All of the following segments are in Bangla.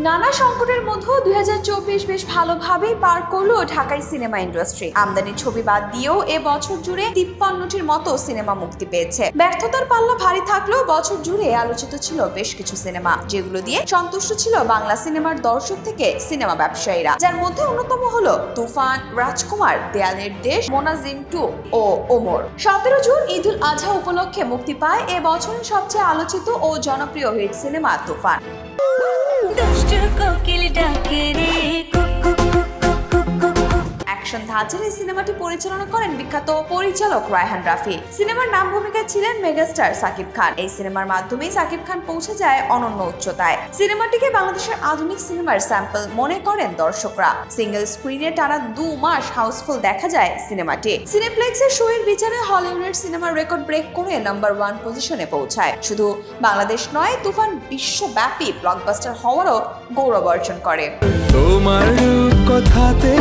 নানা সংকটের মধ্যে 2024 বেশ ভালোভাবেই পার করলো ঢাকাই সিনেমা ইন্ডাস্ট্রি। আমদানি ছবি বাদ দিয়েও বছর জুড়ে 53টির মতো সিনেমা মুক্তি পেয়েছে। ব্যর্থতার পাল্লা ভারী থাকলেও বছর জুড়ে আলোচিত ছিল বেশ কিছু সিনেমা, যেগুলো দিয়ে সন্তুষ্ট ছিল বাংলা সিনেমার দর্শক থেকে সিনেমা ব্যবসায়ীরা, যার মধ্যে অন্যতম হলো তুফান, রাজকুমার, দেয়ালের দেশ, মোনাজিম 2 ও ওমর। 17 জুন ঈদুল আজহা উপলক্ষে মুক্তি পায় বছরের সবচেয়ে আলোচিত ও জনপ্রিয় হিট সিনেমা তুফান। অ্যাকশন ধাঁচের এই সিনেমাটি পরিচালনা করেন বিখ্যাত পরিচালক রায়হান রাফি। সিনেমার নাম ভূমিকায় ছিলেন মেগাস্টার সাকিব খান। এই সিনেমার মাধ্যমেই সাকিব খান পৌঁছে যায় অনন্য উচ্চতায়। সিনেমাটিকে বাংলাদেশের আধুনিক সিনেমার স্যাম্পল মনে করেন দর্শকরা। সিঙ্গেল স্ক্রিনে টানা 2 মাস হাউসফুল দেখা যায় সিনেমাটি। সিনেপ্লেক্সের শোয়ের বিচারে হলিউডের সিনেমার রেকর্ড ব্রেক করে নাম্বার 1 পজিশনে পৌঁছায়। শুধু বাংলাদেশ নয়, তুফান বিশ্বব্যাপী ব্লকবাস্টার হওয়ারও গৌরব অর্জন করে। তোমার কথাতে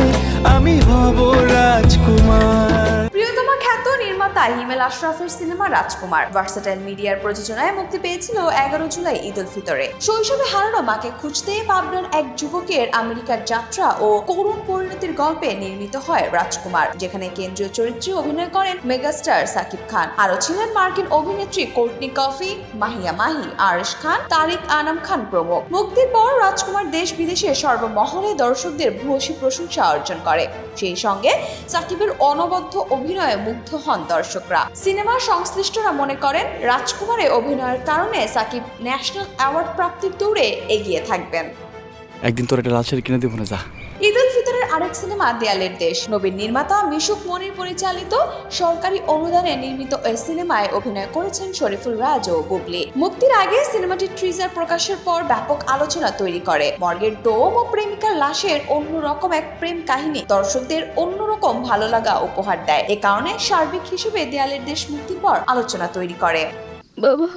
আমি হব রাজকুমার। প্রিয়তমা খ্যাত নির্মাতা হিমেল আশরাফের সিনেমা রাজকুমার ভার্সেটাইল মিডিয়ার প্রযোজনায় মুক্তি পেয়েছিল 11 জুলাই ঈদ উল ফিতরে। শৈশবে হারানো মাকে খুঁজতে পাবনার এক যুবকের আমেরিকার যাত্রা ও করুণ পরিণতির গল্পে নির্মিত হয় রাজকুমার, যেখানে কেন্দ্রীয় চরিত্রে অভিনয় করেন মেগাস্টার সাকিব খান। আরও ছিলেন মার্কিন অভিনেত্রী কোর্টনি কফি, মাহিয়া মাহি, আরেশ খান, তারিক আনাম খান প্রমুখ। মুক্তির পর রাজকুমার দেশ বিদেশে সর্বমহলে দর্শকদের ভূয়সী প্রশংসা অর্জন করে। সেই সঙ্গে সাকিবের অনবদ্য অভিনয়ে মুগ্ধ হন দর্শকরা। সিনেমা সংশ্লিষ্টরা মনে করেন রাজকুমারে অভিনয়ের কারণে সাকিব ন্যাশনাল অ্যাওয়ার্ড প্রাপ্তির দৌড়ে এগিয়ে থাকবেন। একদিন তোর একটা লাল শাড়ি কিনে দেবো না, যা। ঈদ উল ফিতরের আরেক সিনেমা দেয়ালের দেশ। নবীন নির্মাতা মিশুক মনির পরিচালিত সরকারি অনুদানে নির্মিত এই সিনেমায় অভিনয় করেছেন শরীফুল রাজ ও বুবলি। মুক্তির আগে সিনেমাটির ট্রিজার প্রকাশের পর ব্যাপক আলোচনা তৈরি করে। মর্গের ডোম ও প্রেমিকার লাশের অন্যরকম এক প্রেম কাহিনী দর্শকদের অন্যরকম ভালো লাগা উপহার দেয়। এ কারণে সার্বিক হিসেবে দেয়ালের দেশ মুক্তির পর আলোচনা তৈরি করে। বাবা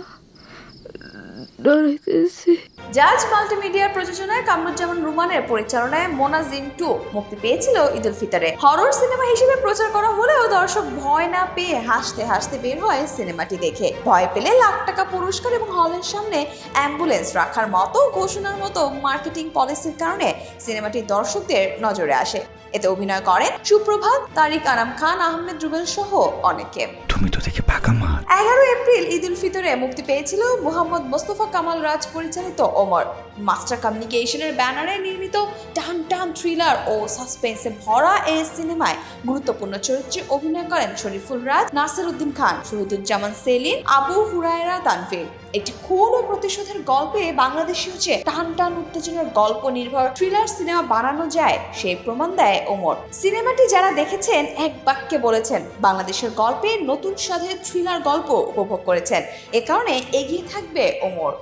ডরাইতেছে। জাজ মাল্টিমিডিয়ার প্রযোজনায় কামরুজ্জামান রুমানের পরিচালনায় মোনাজিম 2 মুক্তি পেয়েছিল ঈদ উল ফিতরে। হরর সিনেমা হিসেবে প্রচার করা হলেও দর্শক ভয় না পেয়ে হাসতে হাসতে বের হয় সিনেমাটি দেখে। ভয় পেলে লাখ টাকা পুরস্কার এবং হলের সামনে অ্যাম্বুলেন্স রাখার মতো ঘোষণার মতো মার্কেটিং পলিসির কারণে সিনেমাটি দর্শকদের নজরে আসে। এতে অভিনয় করেন সুপ্রভাত, তারিক আনাম খান, আহমেদ রুবেল সহ অনেকে। তুমি তো দেখে ফাঁকা মার। 11 এপ্রিল ঈদ উল ফিতরে মুক্তি পেয়েছিল মোহাম্মদ মোস্তফা কামাল রাজ পরিচালিত ওমর। মাস্টার কমিউনিকেশনের ব্যানারে নির্মিত টান টান থ্রিলার ও সাসপেন্সে ভরা এই সিনেমায় গুরুত্বপূর্ণ চরিত্রে অভিনয় করেন শরীফুল রাজ, নাসির উদ্দিন খান, শহীদুজ্জামান সেলিম, আবু হুরায়রা তানভীর। একটি খুন ও প্রতিশোধের গল্পে বাংলাদেশি হচ্ছে টান টান উত্তেজনার গল্প নির্ভর থ্রিলার সিনেমা বানানো যায়, সেই প্রমাণ দেয় ওমর। সিনেমাটি যারা দেখেছেন এক বাক্যে বলেছেন বাংলাদেশের গল্পে নতুন স্বাদের থ্রিলার গল্প উপভোগ করেছেন। এ কারণে এগিয়ে থাকবে ওমর।